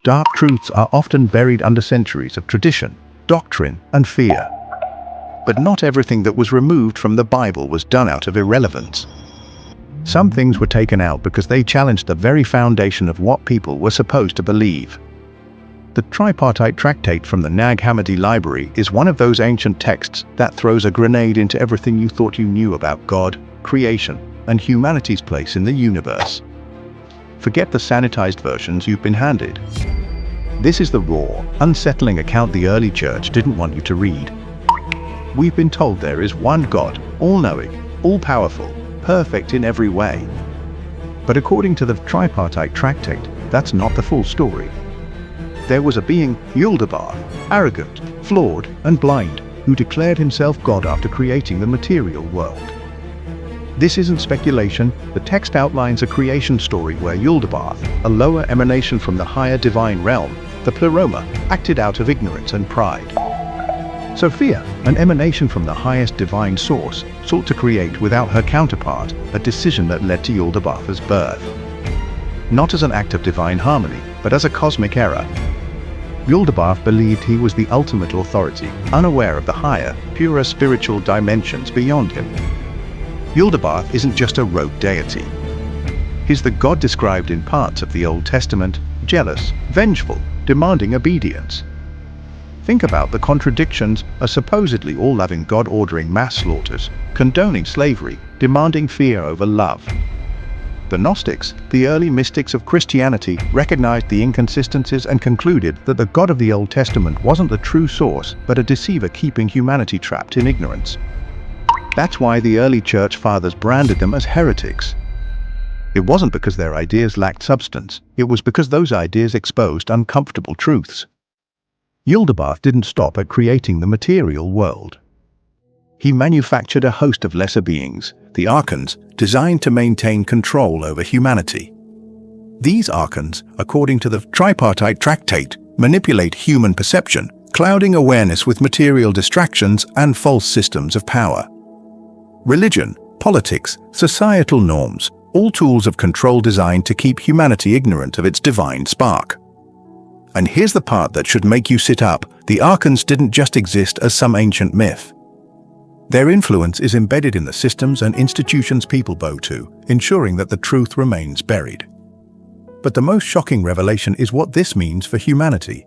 Dark truths are often buried under centuries of tradition, doctrine, and fear. But not everything that was removed from the Bible was done out of irrelevance. Some things were taken out because they challenged the very foundation of what people were supposed to believe. The Tripartite Tractate from the Nag Hammadi Library is one of those ancient texts that throws a grenade into everything you thought you knew about God, creation, and humanity's place in the universe. Forget the sanitized versions you've been handed. This is the raw, unsettling account the early church didn't want you to read. We've been told there is one God, all-knowing, all-powerful, perfect in every way. But according to the Tripartite Tractate, that's not the full story. There was a being, Yaldabaoth, arrogant, flawed, and blind, who declared himself God after creating the material world. This isn't speculation. The text outlines a creation story where Yaldabaoth, a lower emanation from the higher divine realm, the pleroma, acted out of ignorance and pride. Sophia, an emanation from the highest divine source, sought to create without her counterpart, a decision that led to Yaldabaoth's birth. Not as an act of divine harmony, but as a cosmic error. Yaldabaoth believed he was the ultimate authority, unaware of the higher, purer spiritual dimensions beyond him. Yaldabaoth isn't just a rogue deity. He's the God described in parts of the Old Testament, jealous, vengeful, demanding obedience. Think about the contradictions: a supposedly all-loving God ordering mass slaughters, condoning slavery, demanding fear over love. The Gnostics, the early mystics of Christianity, recognized the inconsistencies and concluded that the God of the Old Testament wasn't the true source, but a deceiver keeping humanity trapped in ignorance. That's why the early church fathers branded them as heretics. It wasn't because their ideas lacked substance, it was because those ideas exposed uncomfortable truths. Yaldabaoth didn't stop at creating the material world. He manufactured a host of lesser beings, the Archons, designed to maintain control over humanity. These Archons, according to the Tripartite Tractate, manipulate human perception, clouding awareness with material distractions and false systems of power. Religion, politics, societal norms, all tools of control designed to keep humanity ignorant of its divine spark. And here's the part that should make you sit up: the Archons didn't just exist as some ancient myth. Their influence is embedded in the systems and institutions people bow to, ensuring that the truth remains buried. But the most shocking revelation is what this means for humanity.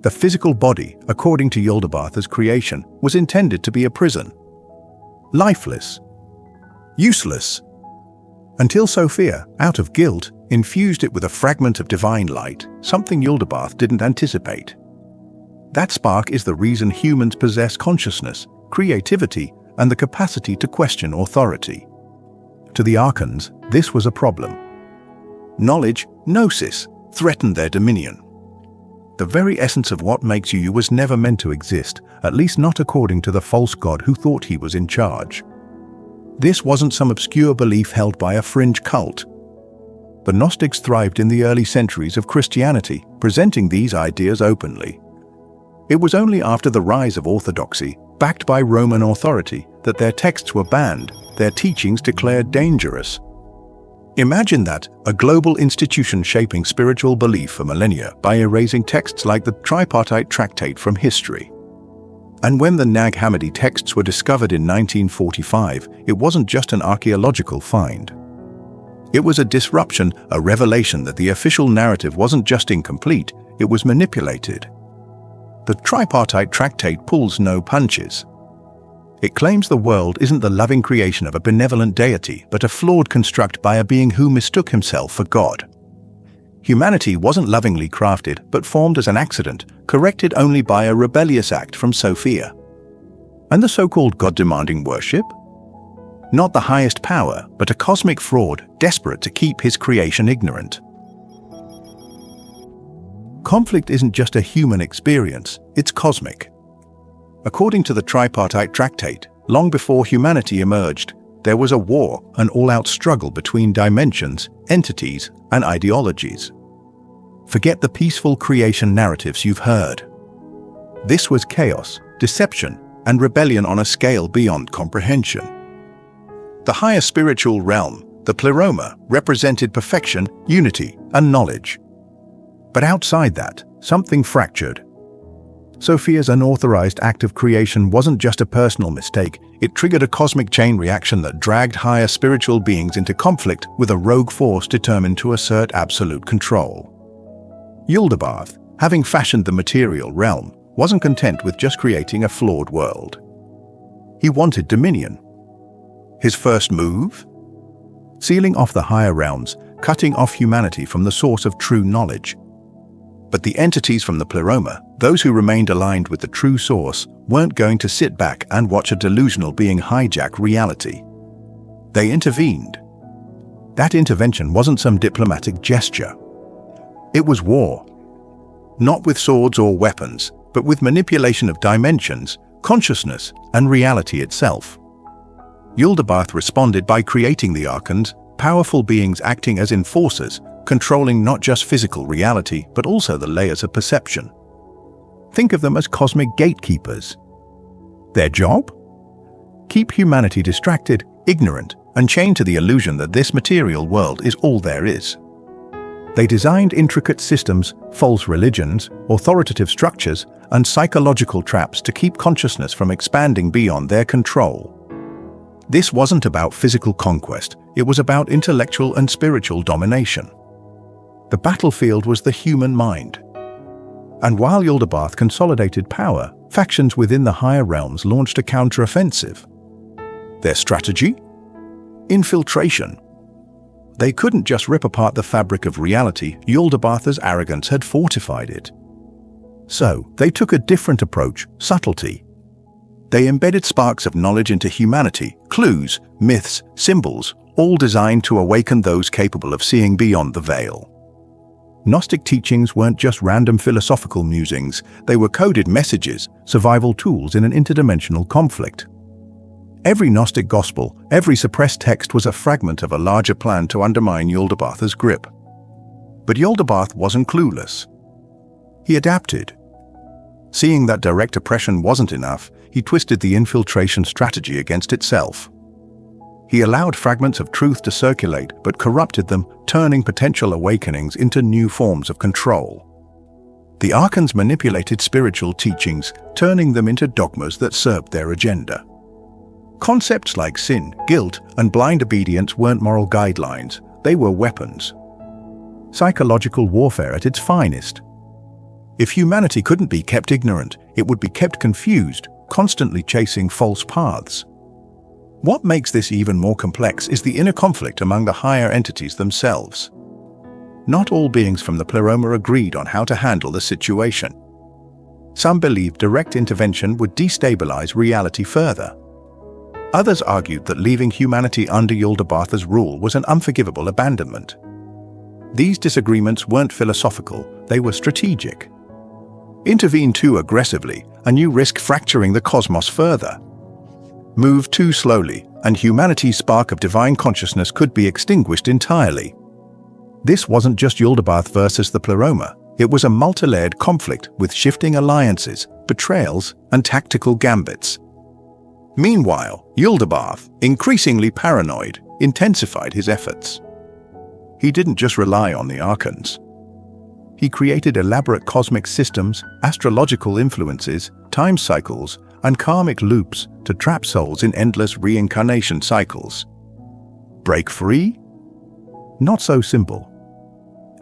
The physical body, according to Yaldabaoth's creation, was intended to be a prison. Lifeless. Useless. Until Sophia, out of guilt, infused it with a fragment of divine light, something Yaldabaoth didn't anticipate. That spark is the reason humans possess consciousness, creativity, and the capacity to question authority. To the Archons, this was a problem. Knowledge, gnosis, threatened their dominion. The very essence of what makes you was never meant to exist, at least not according to the false god who thought he was in charge. This wasn't some obscure belief held by a fringe cult. The Gnostics thrived in the early centuries of Christianity, presenting these ideas openly. It was only after the rise of orthodoxy, backed by Roman authority, that their texts were banned, their teachings declared dangerous. Imagine that, a global institution shaping spiritual belief for millennia by erasing texts like the Tripartite Tractate from history. And when the Nag Hammadi texts were discovered in 1945, it wasn't just an archaeological find. It was a disruption, a revelation that the official narrative wasn't just incomplete, it was manipulated. The Tripartite Tractate pulls no punches. It claims the world isn't the loving creation of a benevolent deity, but a flawed construct by a being who mistook himself for God. Humanity wasn't lovingly crafted, but formed as an accident, corrected only by a rebellious act from Sophia. And the so-called God-demanding worship? Not the highest power, but a cosmic fraud desperate to keep his creation ignorant. Conflict isn't just a human experience, it's cosmic. According to the Tripartite Tractate, long before humanity emerged, there was a war, an all-out struggle between dimensions, entities, and ideologies. Forget the peaceful creation narratives you've heard. This was chaos, deception, and rebellion on a scale beyond comprehension. The higher spiritual realm, the pleroma, represented perfection, unity, and knowledge. But outside that, something fractured. Sophia's unauthorized act of creation wasn't just a personal mistake, it triggered a cosmic chain reaction that dragged higher spiritual beings into conflict with a rogue force determined to assert absolute control. Yaldabaoth, having fashioned the material realm, wasn't content with just creating a flawed world. He wanted dominion. His first move? Sealing off the higher realms, cutting off humanity from the source of true knowledge. But the entities from the pleroma, those who remained aligned with the true source, weren't going to sit back and watch a delusional being hijack reality. They intervened. That intervention wasn't some diplomatic gesture. It was war. Not with swords or weapons, but with manipulation of dimensions, consciousness, and reality itself. Yaldabaoth responded by creating the Archons, powerful beings acting as enforcers, controlling not just physical reality, but also the layers of perception. Think of them as cosmic gatekeepers. Their job? Keep humanity distracted, ignorant, and chained to the illusion that this material world is all there is. They designed intricate systems, false religions, authoritative structures, and psychological traps to keep consciousness from expanding beyond their control. This wasn't about physical conquest, it was about intellectual and spiritual domination. The battlefield was the human mind. And while Yaldabaoth consolidated power, factions within the higher realms launched a counter-offensive. Their strategy? Infiltration. They couldn't just rip apart the fabric of reality, Yaldabaoth's arrogance had fortified it. So, they took a different approach, subtlety. They embedded sparks of knowledge into humanity, clues, myths, symbols, all designed to awaken those capable of seeing beyond the veil. Gnostic teachings weren't just random philosophical musings, they were coded messages, survival tools in an interdimensional conflict. Every Gnostic gospel, every suppressed text was a fragment of a larger plan to undermine Yaldabaoth's grip. But Yaldabaoth wasn't clueless. He adapted. Seeing that direct oppression wasn't enough, he twisted the infiltration strategy against itself. He allowed fragments of truth to circulate, but corrupted them, turning potential awakenings into new forms of control. The Archons manipulated spiritual teachings, turning them into dogmas that served their agenda. Concepts like sin, guilt, and blind obedience weren't moral guidelines, they were weapons. Psychological warfare at its finest. If humanity couldn't be kept ignorant, it would be kept confused, constantly chasing false paths. What makes this even more complex is the inner conflict among the higher entities themselves. Not all beings from the pleroma agreed on how to handle the situation. Some believed direct intervention would destabilize reality further. Others argued that leaving humanity under Yaldabaoth's rule was an unforgivable abandonment. These disagreements weren't philosophical, they were strategic. Intervene too aggressively, and you risk fracturing the cosmos further. Move too slowly, and humanity's spark of divine consciousness could be extinguished entirely. This wasn't just Yaldabaoth versus the pleroma, it was a multi-layered conflict with shifting alliances, betrayals, and tactical gambits. Meanwhile, Yaldabaoth, increasingly paranoid, intensified his efforts. He didn't just rely on the Archons. He created elaborate cosmic systems, astrological influences, time cycles, and karmic loops to trap souls in endless reincarnation cycles. Break free? Not so simple.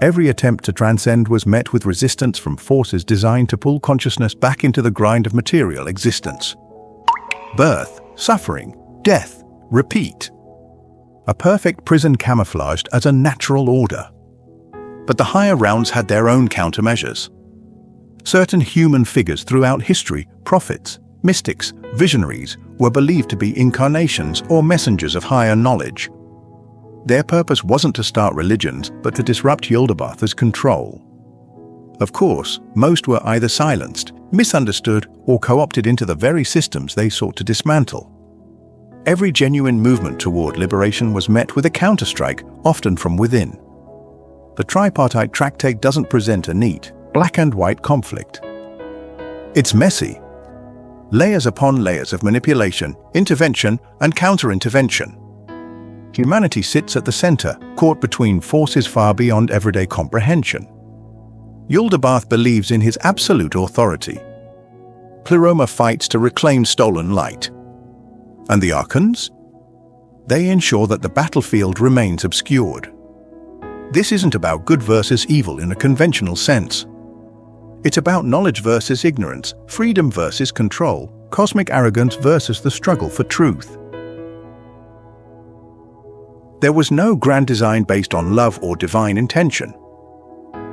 Every attempt to transcend was met with resistance from forces designed to pull consciousness back into the grind of material existence. Birth, suffering, death, repeat. A perfect prison camouflaged as a natural order. But the higher realms had their own countermeasures. Certain human figures throughout history, prophets, mystics, visionaries, were believed to be incarnations or messengers of higher knowledge. Their purpose wasn't to start religions, but to disrupt Yaldabaoth's control. Of course, most were either silenced, misunderstood, or co-opted into the very systems they sought to dismantle. Every genuine movement toward liberation was met with a counterstrike, often from within. The Tripartite Tractate doesn't present a neat, black and white conflict. It's messy. Layers upon layers of manipulation, intervention, and counter-intervention. Humanity sits at the center, caught between forces far beyond everyday comprehension. Yaldabaoth believes in his absolute authority. Pleroma fights to reclaim stolen light. And the Archons? They ensure that the battlefield remains obscured. This isn't about good versus evil in a conventional sense. It's about knowledge versus ignorance, freedom versus control, cosmic arrogance versus the struggle for truth. There was no grand design based on love or divine intention.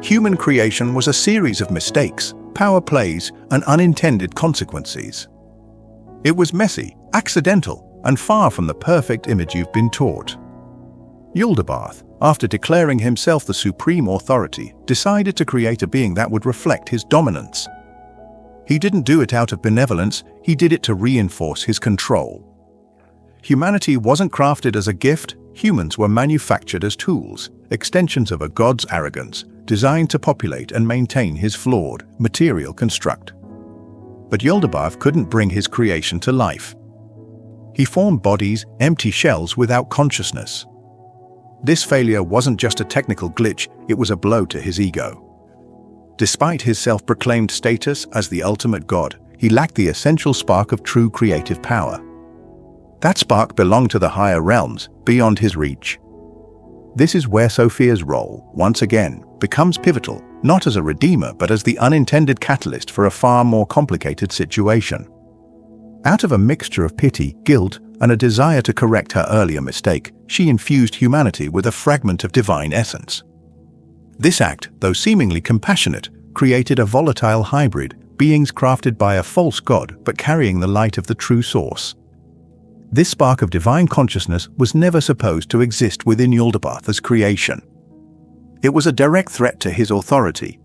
Human creation was a series of mistakes, power plays, and unintended consequences. It was messy, accidental, and far from the perfect image you've been taught. Yaldabaoth, after declaring himself the supreme authority, decided to create a being that would reflect his dominance. He didn't do it out of benevolence, he did it to reinforce his control. Humanity wasn't crafted as a gift, humans were manufactured as tools, extensions of a god's arrogance, designed to populate and maintain his flawed, material construct. But Yaldabaoth couldn't bring his creation to life. He formed bodies, empty shells without consciousness. This failure wasn't just a technical glitch, it was a blow to his ego. Despite his self-proclaimed status as the ultimate god, he lacked the essential spark of true creative power. That spark belonged to the higher realms, beyond his reach. This is where Sophia's role, once again, becomes pivotal, not as a redeemer but as the unintended catalyst for a far more complicated situation. Out of a mixture of pity, guilt, and a desire to correct her earlier mistake, she infused humanity with a fragment of divine essence. This act, though seemingly compassionate, created a volatile hybrid, beings crafted by a false god but carrying the light of the true source. This spark of divine consciousness was never supposed to exist within Yaldabaoth's creation. It was a direct threat to his authority.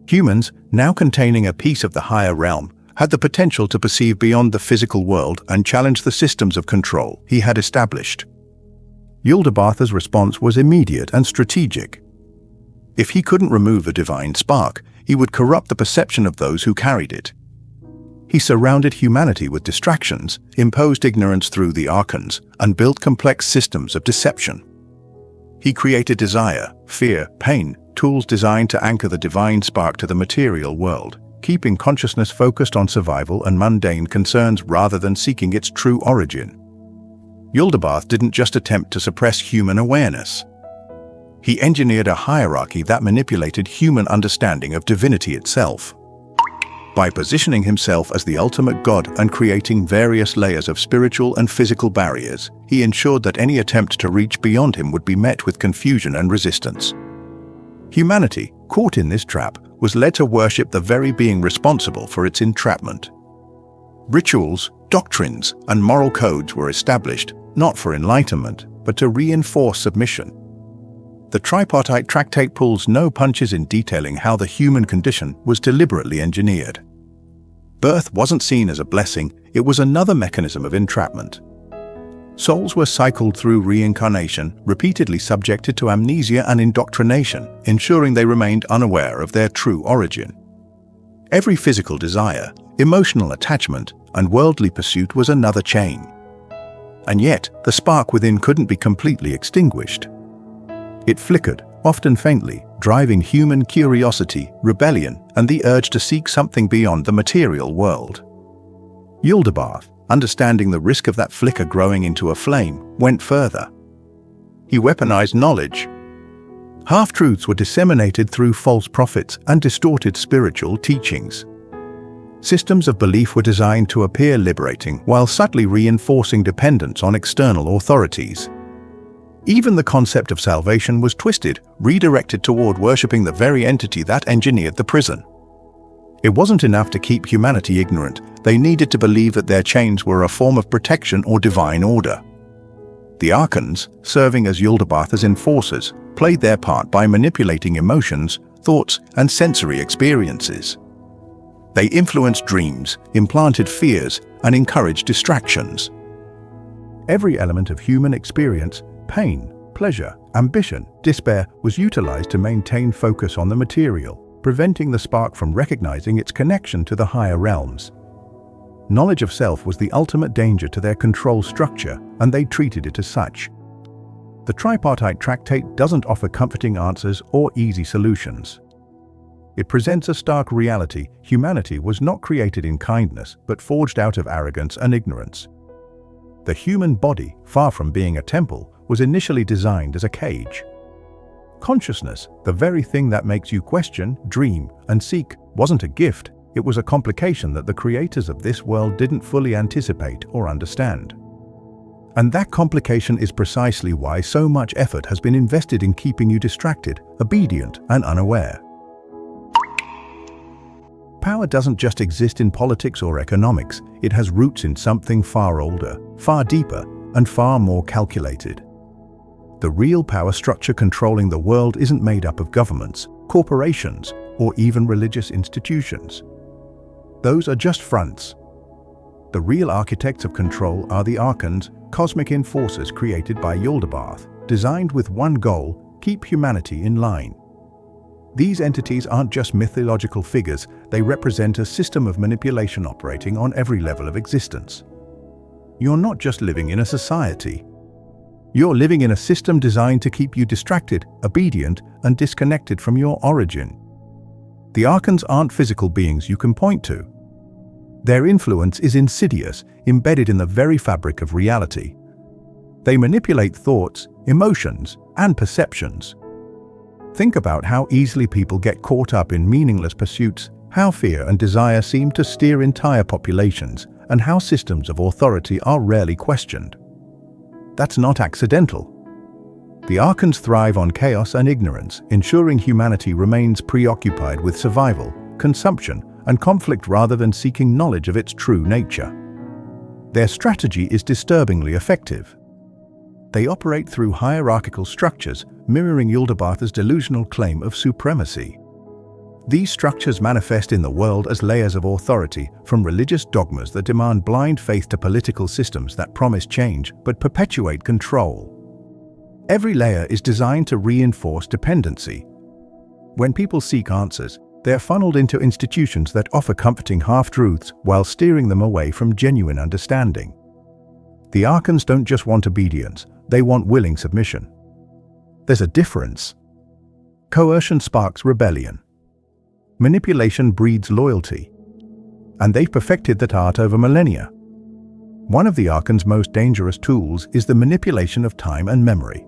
Humans, now containing a piece of the higher realm, had the potential to perceive beyond the physical world and challenge the systems of control he had established. Yaldabaoth's response was immediate and strategic. If he couldn't remove a divine spark, he would corrupt the perception of those who carried it. He surrounded humanity with distractions, imposed ignorance through the Archons, and built complex systems of deception. He created desire, fear, pain, tools designed to anchor the divine spark to the material world, keeping consciousness focused on survival and mundane concerns rather than seeking its true origin. Yaldabaoth didn't just attempt to suppress human awareness. He engineered a hierarchy that manipulated human understanding of divinity itself. By positioning himself as the ultimate god and creating various layers of spiritual and physical barriers, he ensured that any attempt to reach beyond him would be met with confusion and resistance. Humanity, caught in this trap, was led to worship the very being responsible for its entrapment. Rituals, doctrines, and moral codes were established, not for enlightenment, but to reinforce submission. The Tripartite Tractate pulls no punches in detailing how the human condition was deliberately engineered. Birth wasn't seen as a blessing, it was another mechanism of entrapment. Souls were cycled through reincarnation, repeatedly subjected to amnesia and indoctrination, ensuring they remained unaware of their true origin. Every physical desire, emotional attachment, and worldly pursuit was another chain. And yet, the spark within couldn't be completely extinguished. It flickered, often faintly, driving human curiosity, rebellion, and the urge to seek something beyond the material world. Yaldabaoth, understanding the risk of that flicker growing into a flame, went further. He weaponized knowledge. Half-truths were disseminated through false prophets and distorted spiritual teachings. Systems of belief were designed to appear liberating while subtly reinforcing dependence on external authorities. Even the concept of salvation was twisted, redirected toward worshipping the very entity that engineered the prison. It wasn't enough to keep humanity ignorant, they needed to believe that their chains were a form of protection or divine order. The Archons, serving as Yaldabaoth's enforcers, played their part by manipulating emotions, thoughts, and sensory experiences. They influenced dreams, implanted fears, and encouraged distractions. Every element of human experience, pain, pleasure, ambition, despair, was utilized to maintain focus on the material, preventing the spark from recognizing its connection to the higher realms. Knowledge of self was the ultimate danger to their control structure, and they treated it as such. The Tripartite Tractate doesn't offer comforting answers or easy solutions. It presents a stark reality. Humanity was not created in kindness, but forged out of arrogance and ignorance. The human body, far from being a temple, was initially designed as a cage. Consciousness, the very thing that makes you question, dream, and seek, wasn't a gift. It was a complication that the creators of this world didn't fully anticipate or understand. And that complication is precisely why so much effort has been invested in keeping you distracted, obedient, and unaware. Power doesn't just exist in politics or economics. It has roots in something far older, far deeper, and far more calculated. The real power structure controlling the world isn't made up of governments, corporations, or even religious institutions. Those are just fronts. The real architects of control are the Archons, cosmic enforcers created by Yaldabaoth, designed with one goal: keep humanity in line. These entities aren't just mythological figures, they represent a system of manipulation operating on every level of existence. You're not just living in a society. You're living in a system designed to keep you distracted, obedient, and disconnected from your origin. The Archons aren't physical beings you can point to. Their influence is insidious, embedded in the very fabric of reality. They manipulate thoughts, emotions, and perceptions. Think about how easily people get caught up in meaningless pursuits, how fear and desire seem to steer entire populations, and how systems of authority are rarely questioned. That's not accidental. The Archons thrive on chaos and ignorance, ensuring humanity remains preoccupied with survival, consumption, and conflict rather than seeking knowledge of its true nature. Their strategy is disturbingly effective. They operate through hierarchical structures, mirroring Yaldabaoth's delusional claim of supremacy. These structures manifest in the world as layers of authority, from religious dogmas that demand blind faith to political systems that promise change but perpetuate control. Every layer is designed to reinforce dependency. When people seek answers, they are funneled into institutions that offer comforting half-truths while steering them away from genuine understanding. The Archons don't just want obedience, they want willing submission. There's a difference. Coercion sparks rebellion. Manipulation breeds loyalty. And they've perfected that art over millennia. One of the Archons' most dangerous tools is the manipulation of time and memory.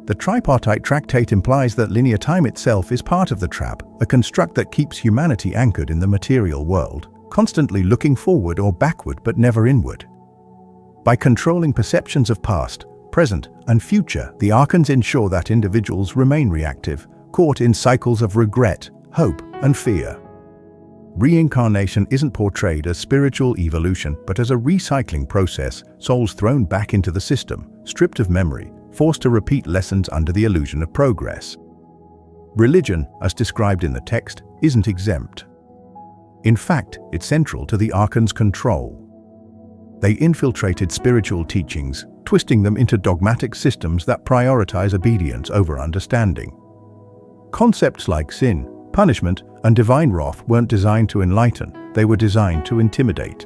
The Tripartite Tractate implies that linear time itself is part of the trap, a construct that keeps humanity anchored in the material world, constantly looking forward or backward but never inward. By controlling perceptions of past, present, and future, the Archons ensure that individuals remain reactive, caught in cycles of regret, hope, and fear. Reincarnation isn't portrayed as spiritual evolution, but as a recycling process, souls thrown back into the system, stripped of memory, forced to repeat lessons under the illusion of progress. Religion, as described in the text, isn't exempt. In fact, it's central to the Archons' control. They infiltrated spiritual teachings, twisting them into dogmatic systems that prioritize obedience over understanding. Concepts like sin, punishment, and divine wrath weren't designed to enlighten, they were designed to intimidate.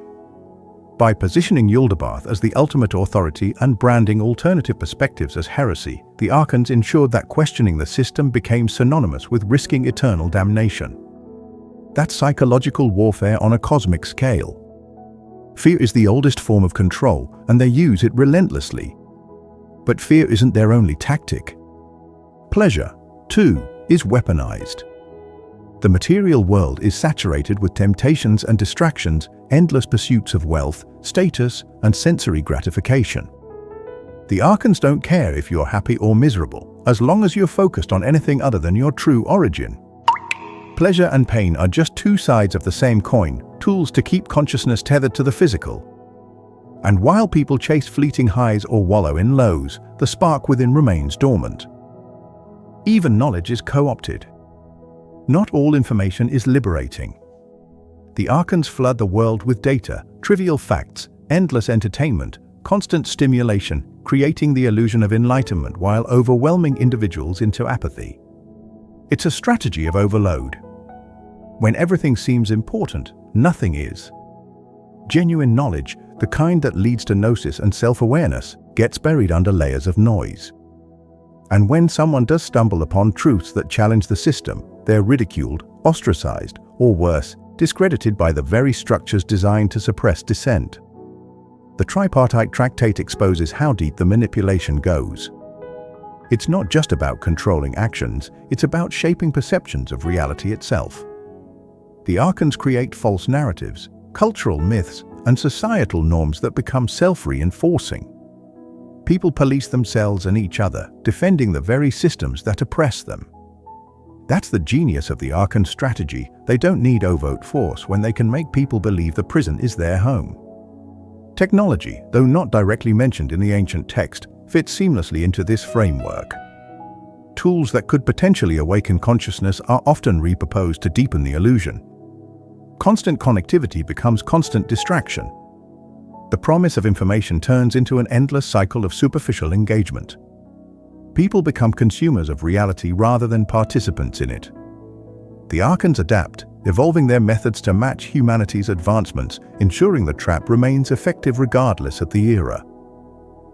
By positioning Yaldabaoth as the ultimate authority and branding alternative perspectives as heresy, the Archons ensured that questioning the system became synonymous with risking eternal damnation. That's psychological warfare on a cosmic scale. Fear is the oldest form of control, and they use it relentlessly. But fear isn't their only tactic. Pleasure, too, is weaponized. The material world is saturated with temptations and distractions, endless pursuits of wealth, status, and sensory gratification. The Archons don't care if you're happy or miserable, as long as you're focused on anything other than your true origin. Pleasure and pain are just two sides of the same coin, tools to keep consciousness tethered to the physical. And while people chase fleeting highs or wallow in lows, the spark within remains dormant. Even knowledge is co-opted. Not all information is liberating. The Archons flood the world with data, trivial facts, endless entertainment, constant stimulation, creating the illusion of enlightenment while overwhelming individuals into apathy. It's a strategy of overload. When everything seems important, nothing is. Genuine knowledge, the kind that leads to gnosis and self-awareness, gets buried under layers of noise. And when someone does stumble upon truths that challenge the system, they're ridiculed, ostracized, or worse, discredited by the very structures designed to suppress dissent. The Tripartite Tractate exposes how deep the manipulation goes. It's not just about controlling actions, it's about shaping perceptions of reality itself. The Archons create false narratives, cultural myths, and societal norms that become self-reinforcing. People police themselves and each other, defending the very systems that oppress them. That's the genius of the Archon strategy. They don't need overt force when they can make people believe the prison is their home. Technology, though not directly mentioned in the ancient text, fits seamlessly into this framework. Tools that could potentially awaken consciousness are often repurposed to deepen the illusion. Constant connectivity becomes constant distraction. The promise of information turns into an endless cycle of superficial engagement. People become consumers of reality rather than participants in it. The Archons adapt, evolving their methods to match humanity's advancements, ensuring the trap remains effective regardless of the era.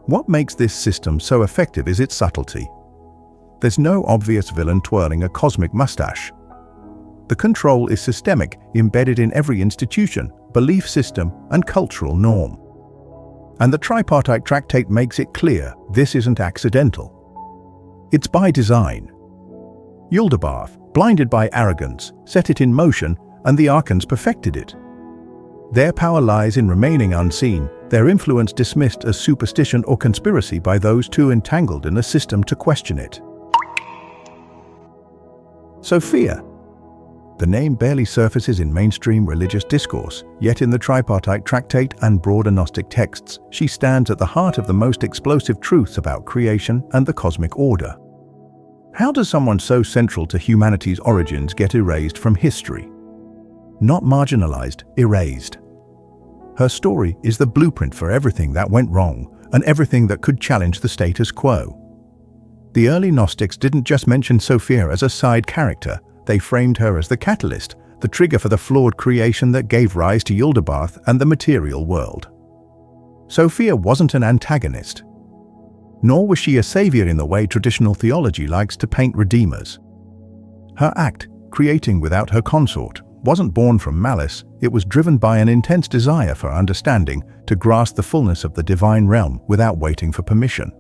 What makes this system so effective is its subtlety. There's no obvious villain twirling a cosmic mustache. The control is systemic, embedded in every institution, belief system, and cultural norm. And the Tripartite Tractate makes it clear this isn't accidental. It's by design. Yaldabaoth, blinded by arrogance, set it in motion, and the Archons perfected it. Their power lies in remaining unseen, their influence dismissed as superstition or conspiracy by those too entangled in the system to question it. Sophia. The name barely surfaces in mainstream religious discourse, yet in the Tripartite Tractate and broader Gnostic texts, she stands at the heart of the most explosive truths about creation and the cosmic order. How does someone so central to humanity's origins get erased from history? Not marginalized, erased. Her story is the blueprint for everything that went wrong and everything that could challenge the status quo. The early Gnostics didn't just mention Sophia as a side character, they framed her as the catalyst, the trigger for the flawed creation that gave rise to Yaldabaoth and the material world. Sophia wasn't an antagonist. Nor was she a savior in the way traditional theology likes to paint redeemers. Her act, creating without her consort, wasn't born from malice, it was driven by an intense desire for understanding, to grasp the fullness of the divine realm without waiting for permission.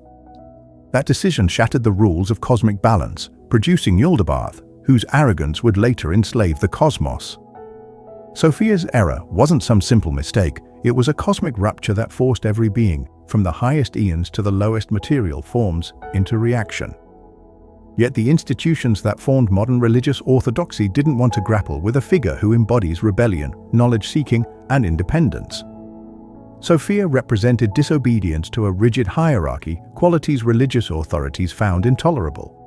That decision shattered the rules of cosmic balance, producing Yaldabaoth, whose arrogance would later enslave the cosmos. Sophia's error wasn't some simple mistake, it was a cosmic rupture that forced every being, from the highest eons to the lowest material forms, into reaction. Yet the institutions that formed modern religious orthodoxy didn't want to grapple with a figure who embodies rebellion, knowledge-seeking, and independence. Sophia represented disobedience to a rigid hierarchy, qualities religious authorities found intolerable.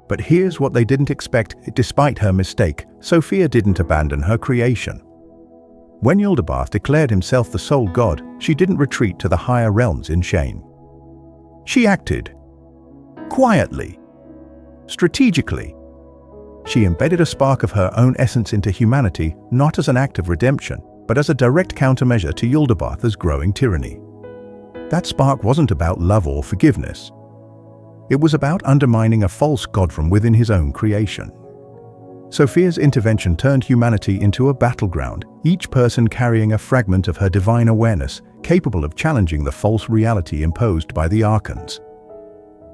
But here's what they didn't expect: despite her mistake, Sophia didn't abandon her creation. When Yaldabaoth declared himself the sole god, she didn't retreat to the higher realms in shame. She acted quietly, strategically. She embedded a spark of her own essence into humanity, not as an act of redemption, but as a direct countermeasure to Yaldabaoth's growing tyranny. That spark wasn't about love or forgiveness. It was about undermining a false god from within his own creation. Sophia's intervention turned humanity into a battleground, each person carrying a fragment of her divine awareness, capable of challenging the false reality imposed by the Archons.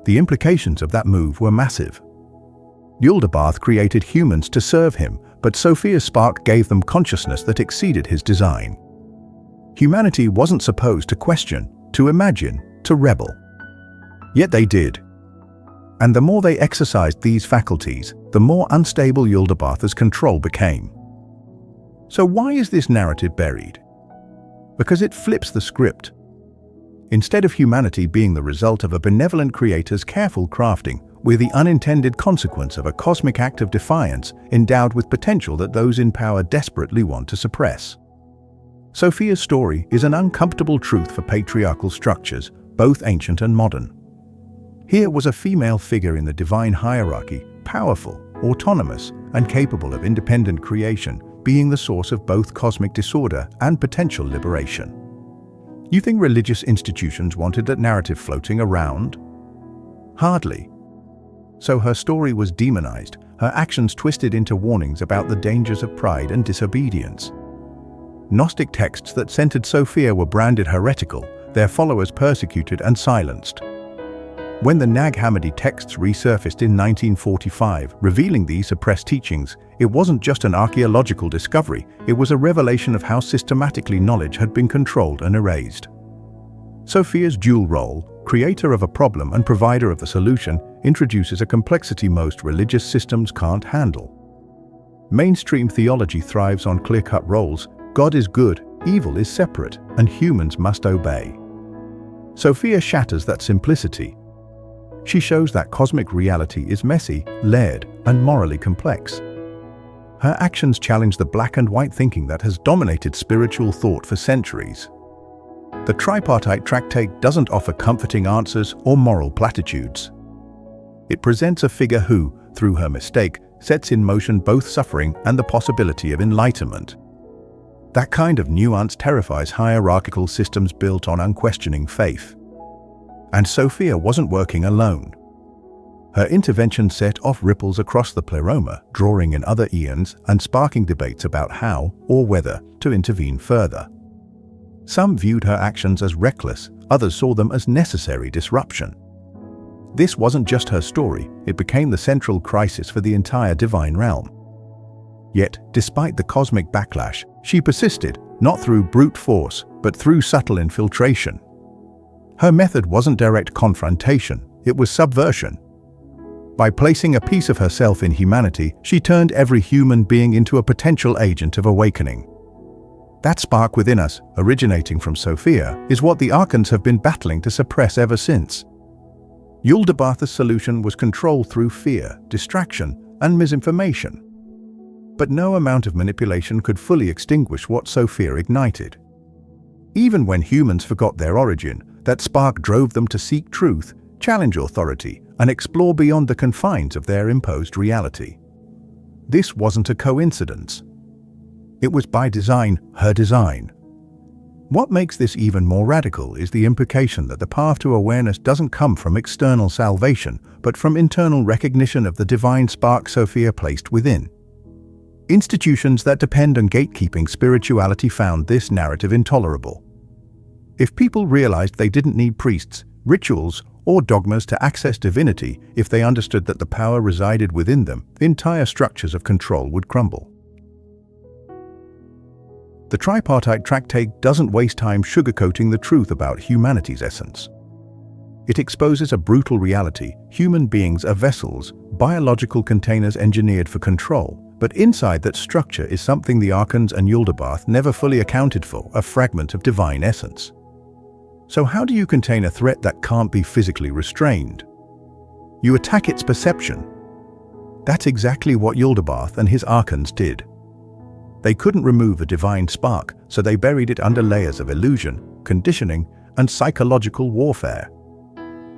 The implications of that move were massive. Yaldabaoth created humans to serve him, but Sophia's spark gave them consciousness that exceeded his design. Humanity wasn't supposed to question, to imagine, to rebel. Yet they did. And the more they exercised these faculties, the more unstable Yaldabaoth's control became. So why is this narrative buried? Because it flips the script. Instead of humanity being the result of a benevolent creator's careful crafting, we're the unintended consequence of a cosmic act of defiance endowed with potential that those in power desperately want to suppress. Sophia's story is an uncomfortable truth for patriarchal structures, both ancient and modern. Here was a female figure in the divine hierarchy, powerful, autonomous, and capable of independent creation, being the source of both cosmic disorder and potential liberation. You think religious institutions wanted that narrative floating around? Hardly. So her story was demonized, her actions twisted into warnings about the dangers of pride and disobedience. Gnostic texts that centered Sophia were branded heretical, their followers persecuted and silenced. When the Nag Hammadi texts resurfaced in 1945, revealing these suppressed teachings, it wasn't just an archaeological discovery, it was a revelation of how systematically knowledge had been controlled and erased. Sophia's dual role, creator of a problem and provider of the solution, introduces a complexity most religious systems can't handle. Mainstream theology thrives on clear-cut roles: God is good, evil is separate, and humans must obey. Sophia shatters that simplicity. She shows that cosmic reality is messy, layered, and morally complex. Her actions challenge the black and white thinking that has dominated spiritual thought for centuries. The Tripartite Tractate doesn't offer comforting answers or moral platitudes. It presents a figure who, through her mistake, sets in motion both suffering and the possibility of enlightenment. That kind of nuance terrifies hierarchical systems built on unquestioning faith. And Sophia wasn't working alone. Her intervention set off ripples across the pleroma, drawing in other eons and sparking debates about how, or whether, to intervene further. Some viewed her actions as reckless, others saw them as necessary disruption. This wasn't just her story, it became the central crisis for the entire divine realm. Yet, despite the cosmic backlash, she persisted, not through brute force, but through subtle infiltration. Her method wasn't direct confrontation, it was subversion. By placing a piece of herself in humanity, she turned every human being into a potential agent of awakening. That spark within us, originating from Sophia, is what the Archons have been battling to suppress ever since. Yaldabaoth's solution was control through fear, distraction, and misinformation. But no amount of manipulation could fully extinguish what Sophia ignited. Even when humans forgot their origin, that spark drove them to seek truth, challenge authority, and explore beyond the confines of their imposed reality. This wasn't a coincidence. It was by design, her design. What makes this even more radical is the implication that the path to awareness doesn't come from external salvation, but from internal recognition of the divine spark Sophia placed within. Institutions that depend on gatekeeping spirituality found this narrative intolerable. If people realized they didn't need priests, rituals, or dogmas to access divinity, if they understood that the power resided within them, the entire structures of control would crumble. The Tripartite Tractate doesn't waste time sugarcoating the truth about humanity's essence. It exposes a brutal reality: human beings are vessels, biological containers engineered for control. But inside that structure is something the Archons and Yaldabaoth never fully accounted for: a fragment of divine essence. So how do you contain a threat that can't be physically restrained? You attack its perception. That's exactly what Yaldabaoth and his Archons did. They couldn't remove a divine spark, so they buried it under layers of illusion, conditioning, and psychological warfare.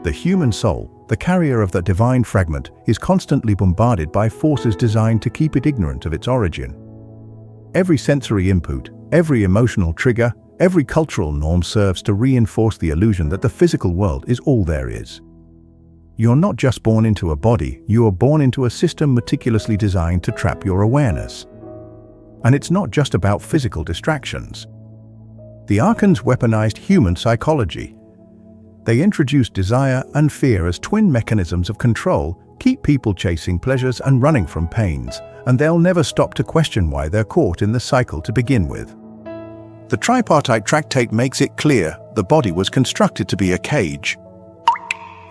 The human soul, the carrier of that divine fragment, is constantly bombarded by forces designed to keep it ignorant of its origin. Every sensory input, every emotional trigger, every cultural norm serves to reinforce the illusion that the physical world is all there is. You're not just born into a body, you are born into a system meticulously designed to trap your awareness. And it's not just about physical distractions. The Archons weaponized human psychology. They introduced desire and fear as twin mechanisms of control, keep people chasing pleasures and running from pains, and they'll never stop to question why they're caught in the cycle to begin with. The Tripartite Tractate makes it clear the body was constructed to be a cage.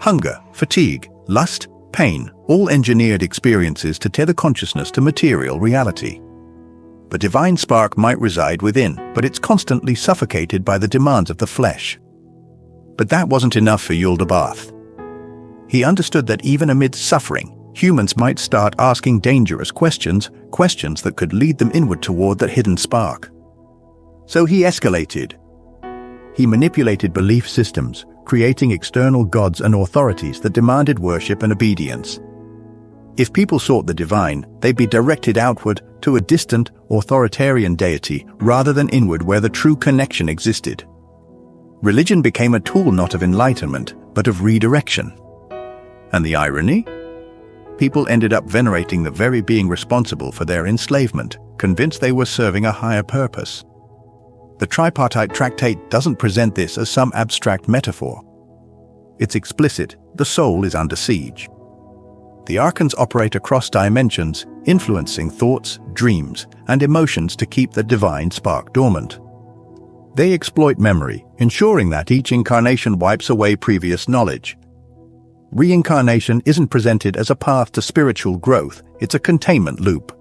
Hunger, fatigue, lust, pain, all engineered experiences to tether consciousness to material reality. The divine spark might reside within, but it's constantly suffocated by the demands of the flesh. But that wasn't enough for Yaldabaoth. He understood that even amidst suffering, humans might start asking dangerous questions that could lead them inward toward that hidden spark. So he escalated. He manipulated belief systems, creating external gods and authorities that demanded worship and obedience. If people sought the divine, they'd be directed outward to a distant, authoritarian deity rather than inward where the true connection existed. Religion became a tool not of enlightenment, but of redirection. And the irony? People ended up venerating the very being responsible for their enslavement, convinced they were serving a higher purpose. The Tripartite Tractate doesn't present this as some abstract metaphor. It's explicit: the soul is under siege. The Archons operate across dimensions, influencing thoughts, dreams, and emotions to keep the divine spark dormant. They exploit memory, ensuring that each incarnation wipes away previous knowledge. Reincarnation isn't presented as a path to spiritual growth, it's a containment loop.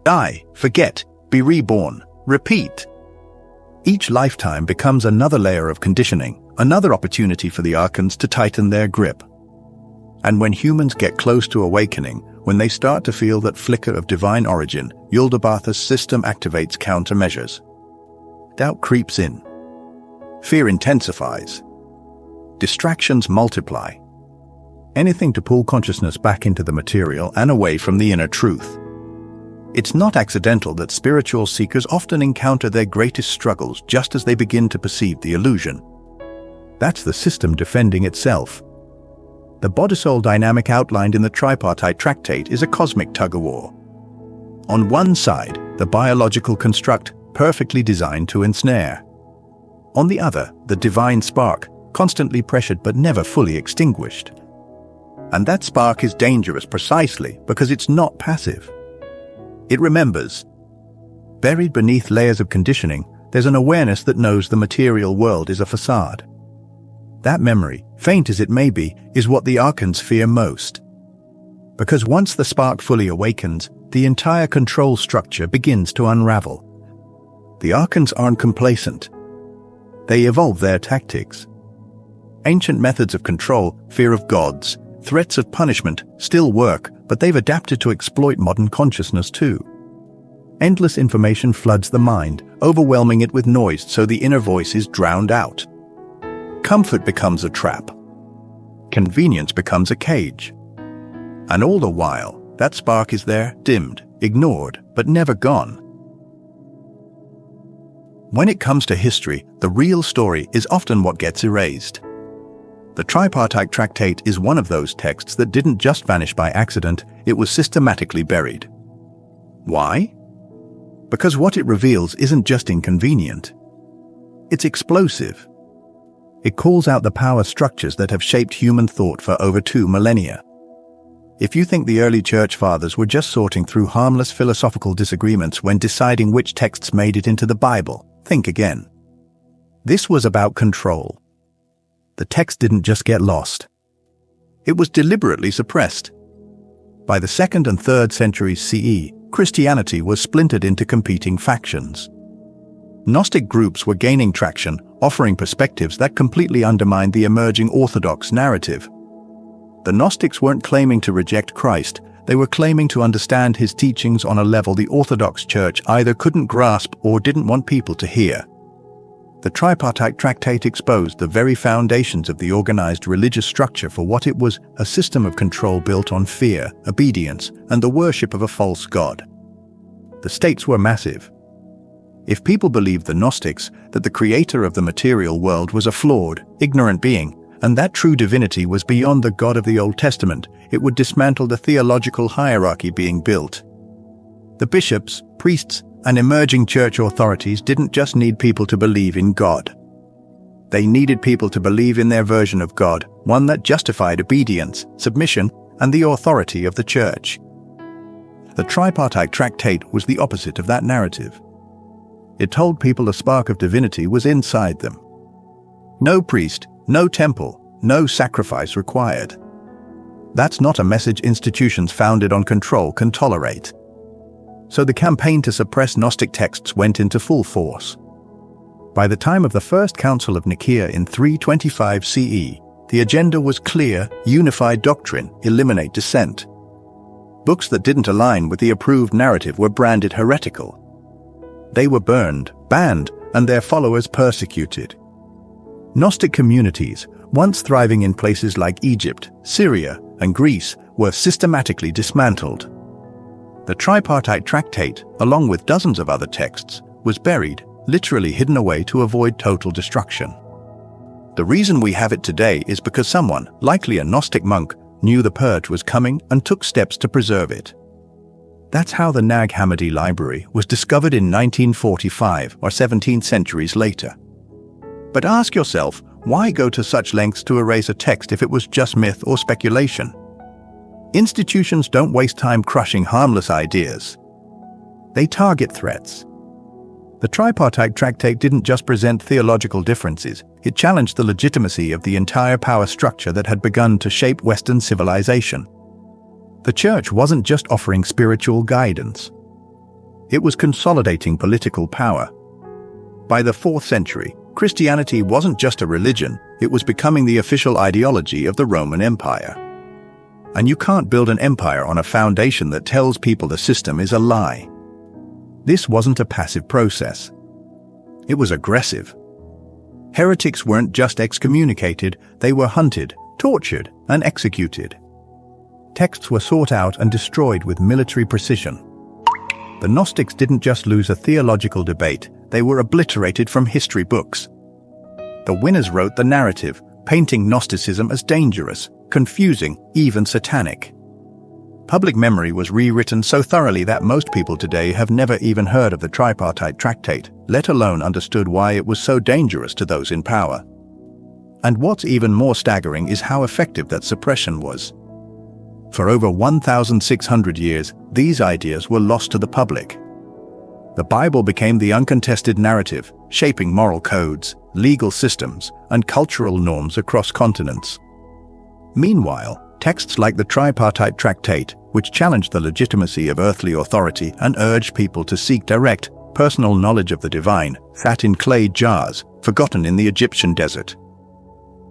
Die, forget, be reborn, repeat. Each lifetime becomes another layer of conditioning, another opportunity for the Archons to tighten their grip. And when humans get close to awakening, when they start to feel that flicker of divine origin, Yaldabaoth's system activates countermeasures. Doubt creeps in. Fear intensifies. Distractions multiply. Anything to pull consciousness back into the material and away from the inner truth. It's not accidental that spiritual seekers often encounter their greatest struggles just as they begin to perceive the illusion. That's the system defending itself. The body-soul dynamic outlined in the Tripartite Tractate is a cosmic tug-of-war. On one side, the biological construct, perfectly designed to ensnare. On the other, the divine spark, constantly pressured but never fully extinguished. And that spark is dangerous precisely because it's not passive. It remembers. Buried beneath layers of conditioning, there's an awareness that knows the material world is a facade. That memory, faint as it may be, is what the Archons fear most. Because once the spark fully awakens, the entire control structure begins to unravel. The Archons aren't complacent. They evolve their tactics. Ancient methods of control, fear of gods, threats of punishment, still work, but they've adapted to exploit modern consciousness too. Endless information floods the mind, overwhelming it with noise so the inner voice is drowned out. Comfort becomes a trap. Convenience becomes a cage. And all the while, that spark is there, dimmed, ignored, but never gone. When it comes to history, the real story is often what gets erased. The Tripartite Tractate is one of those texts that didn't just vanish by accident, it was systematically buried. Why? Because what it reveals isn't just inconvenient. It's explosive. It calls out the power structures that have shaped human thought for over 2 millennia. If you think the early church fathers were just sorting through harmless philosophical disagreements when deciding which texts made it into the Bible, think again. This was about control. The text didn't just get lost. It was deliberately suppressed. By the 2nd and 3rd centuries CE, Christianity was splintered into competing factions. Gnostic groups were gaining traction, offering perspectives that completely undermined the emerging Orthodox narrative. The Gnostics weren't claiming to reject Christ, they were claiming to understand his teachings on a level the Orthodox Church either couldn't grasp or didn't want people to hear. The Tripartite Tractate exposed the very foundations of the organized religious structure for what it was: a system of control built on fear, obedience, and the worship of a false god. The stakes were massive. If people believed the Gnostics that the creator of the material world was a flawed, ignorant being, and that true divinity was beyond the God of the Old Testament, it would dismantle the theological hierarchy being built. The bishops, priests, and emerging church authorities didn't just need people to believe in God. They needed people to believe in their version of God, one that justified obedience, submission, and the authority of the church. The Tripartite Tractate was the opposite of that narrative. It told people a spark of divinity was inside them. No priest, no temple, no sacrifice required. That's not a message institutions founded on control can tolerate. So the campaign to suppress Gnostic texts went into full force. By the time of the First Council of Nicaea in 325 CE, the agenda was clear: unified doctrine, eliminate dissent. Books that didn't align with the approved narrative were branded heretical. They were burned, banned, and their followers persecuted. Gnostic communities, once thriving in places like Egypt, Syria, and Greece, were systematically dismantled. The Tripartite Tractate, along with dozens of other texts, was buried, literally hidden away to avoid total destruction. The reason we have it today is because someone, likely a Gnostic monk, knew the purge was coming and took steps to preserve it. That's how the Nag Hammadi Library was discovered in 1945 or 17 centuries later. But ask yourself, why go to such lengths to erase a text if it was just myth or speculation? Institutions don't waste time crushing harmless ideas. They target threats. The Tripartite Tractate didn't just present theological differences, it challenged the legitimacy of the entire power structure that had begun to shape Western civilization. The Church wasn't just offering spiritual guidance. It was consolidating political power. By the 4th century, Christianity wasn't just a religion, it was becoming the official ideology of the Roman Empire. And you can't build an empire on a foundation that tells people the system is a lie. This wasn't a passive process. It was aggressive. Heretics weren't just excommunicated, they were hunted, tortured, and executed. Texts were sought out and destroyed with military precision. The Gnostics didn't just lose a theological debate, they were obliterated from history books. The winners wrote the narrative, painting Gnosticism as dangerous, confusing, even satanic. Public memory was rewritten so thoroughly that most people today have never even heard of the Tripartite Tractate, let alone understood why it was so dangerous to those in power. And what's even more staggering is how effective that suppression was. For over 1,600 years, these ideas were lost to the public. The Bible became the uncontested narrative, shaping moral codes, legal systems, and cultural norms across continents. Meanwhile, texts like the Tripartite Tractate, which challenged the legitimacy of earthly authority and urged people to seek direct, personal knowledge of the divine, sat in clay jars, forgotten in the Egyptian desert.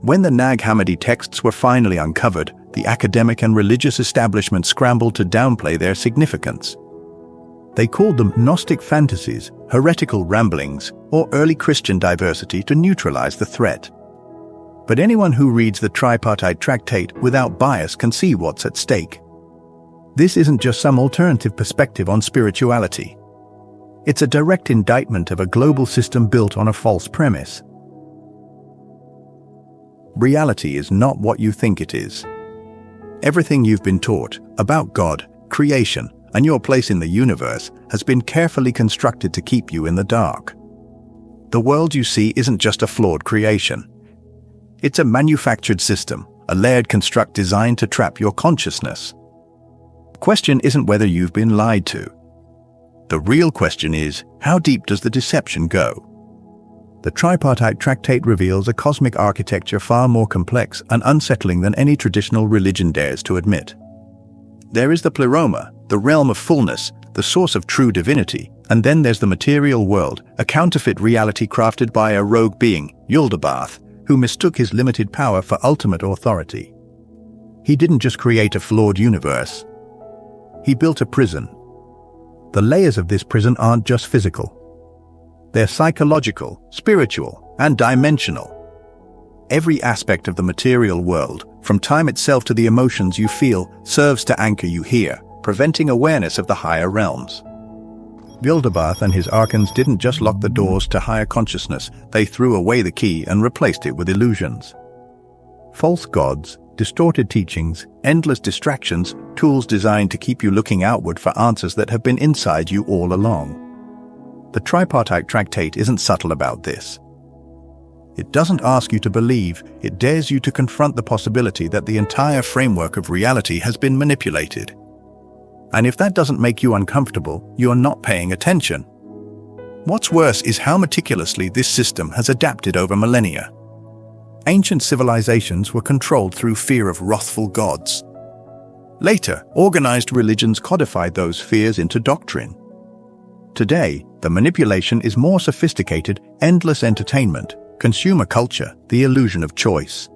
When the Nag Hammadi texts were finally uncovered, the academic and religious establishment scrambled to downplay their significance. They called them Gnostic fantasies, heretical ramblings, or early Christian diversity to neutralize the threat. But anyone who reads the Tripartite Tractate without bias can see what's at stake. This isn't just some alternative perspective on spirituality. It's a direct indictment of a global system built on a false premise. Reality is not what you think it is. Everything you've been taught about God, creation, and your place in the universe has been carefully constructed to keep you in the dark. The world you see isn't just a flawed creation. It's a manufactured system, a layered construct designed to trap your consciousness. The question isn't whether you've been lied to. The real question is, how deep does the deception go? The Tripartite Tractate reveals a cosmic architecture far more complex and unsettling than any traditional religion dares to admit. There is the pleroma, the realm of fullness, the source of true divinity, and then there's the material world, a counterfeit reality crafted by a rogue being, Yaldabaoth, who mistook his limited power for ultimate authority. He didn't just create a flawed universe. He built a prison. The layers of this prison aren't just physical. They're psychological, spiritual, and dimensional. Every aspect of the material world, from time itself to the emotions you feel, serves to anchor you here, preventing awareness of the higher realms. Yaldabaoth and his Archons didn't just lock the doors to higher consciousness, they threw away the key and replaced it with illusions. False gods, distorted teachings, endless distractions, tools designed to keep you looking outward for answers that have been inside you all along. The Tripartite Tractate isn't subtle about this. It doesn't ask you to believe, it dares you to confront the possibility that the entire framework of reality has been manipulated. And if that doesn't make you uncomfortable, you're not paying attention. What's worse is how meticulously this system has adapted over millennia. Ancient civilizations were controlled through fear of wrathful gods. Later, organized religions codified those fears into doctrine. Today, the manipulation is more sophisticated, endless entertainment, consumer culture, the illusion of choice.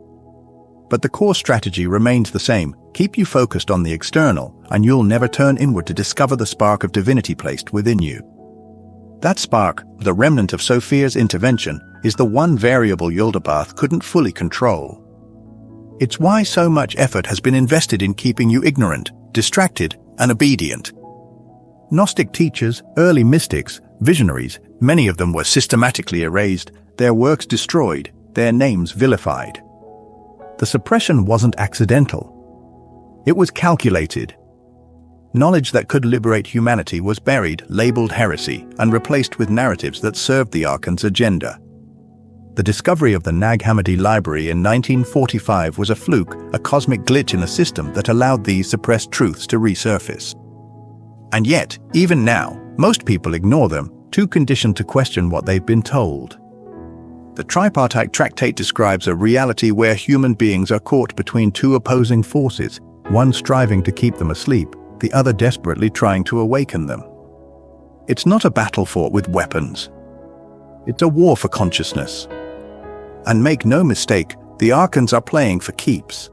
But the core strategy remains the same: keep you focused on the external, and you'll never turn inward to discover the spark of divinity placed within you. That spark, the remnant of Sophia's intervention, is the one variable Yaldabaoth couldn't fully control. It's why so much effort has been invested in keeping you ignorant, distracted, and obedient. Gnostic teachers, early mystics, visionaries, many of them were systematically erased, their works destroyed, their names vilified. The suppression wasn't accidental. It was calculated. Knowledge that could liberate humanity was buried, labeled heresy, and replaced with narratives that served the Archons' agenda. The discovery of the Nag Hammadi Library in 1945 was a fluke, a cosmic glitch in the system that allowed these suppressed truths to resurface. And yet, even now, most people ignore them, too conditioned to question what they've been told. The Tripartite Tractate describes a reality where human beings are caught between two opposing forces, one striving to keep them asleep, the other desperately trying to awaken them. It's not a battle fought with weapons. It's a war for consciousness. And make no mistake, the Archons are playing for keeps.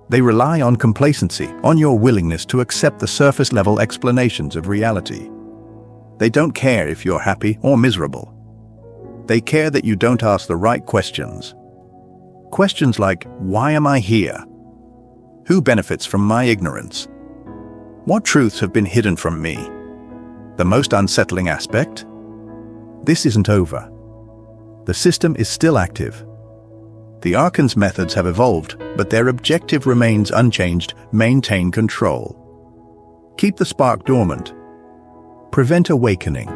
They rely on complacency, on your willingness to accept the surface-level explanations of reality. They don't care if you're happy or miserable. They care that you don't ask the right questions. Questions like, why am I here? Who benefits from my ignorance? What truths have been hidden from me? The most unsettling aspect? This isn't over. The system is still active. The Archons' methods have evolved, but their objective remains unchanged: maintain control. Keep the spark dormant. Prevent awakening.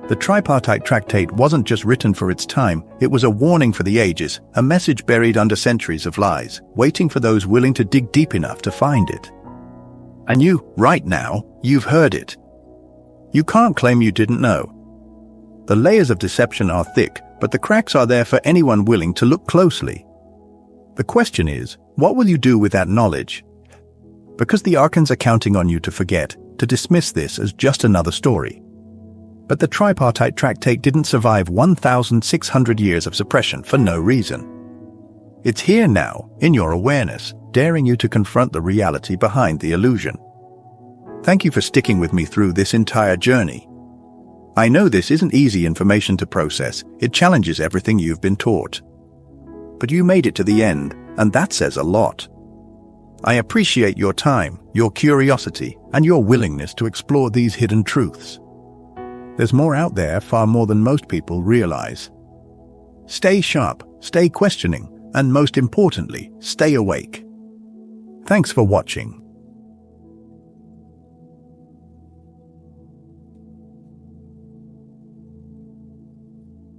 The Tripartite Tractate wasn't just written for its time, it was a warning for the ages, a message buried under centuries of lies, waiting for those willing to dig deep enough to find it. And you, right now, you've heard it. You can't claim you didn't know. The layers of deception are thick, but the cracks are there for anyone willing to look closely. The question is, what will you do with that knowledge? Because the Archons are counting on you to forget, to dismiss this as just another story. But the Tripartite Tractate didn't survive 1,600 years of suppression for no reason. It's here now, in your awareness, daring you to confront the reality behind the illusion. Thank you for sticking with me through this entire journey. I know this isn't easy information to process. It challenges everything you've been taught. But you made it to the end, and that says a lot. I appreciate your time, your curiosity, and your willingness to explore these hidden truths. There's more out there, far more than most people realize. Stay sharp, stay questioning, and most importantly, stay awake. Thanks for watching.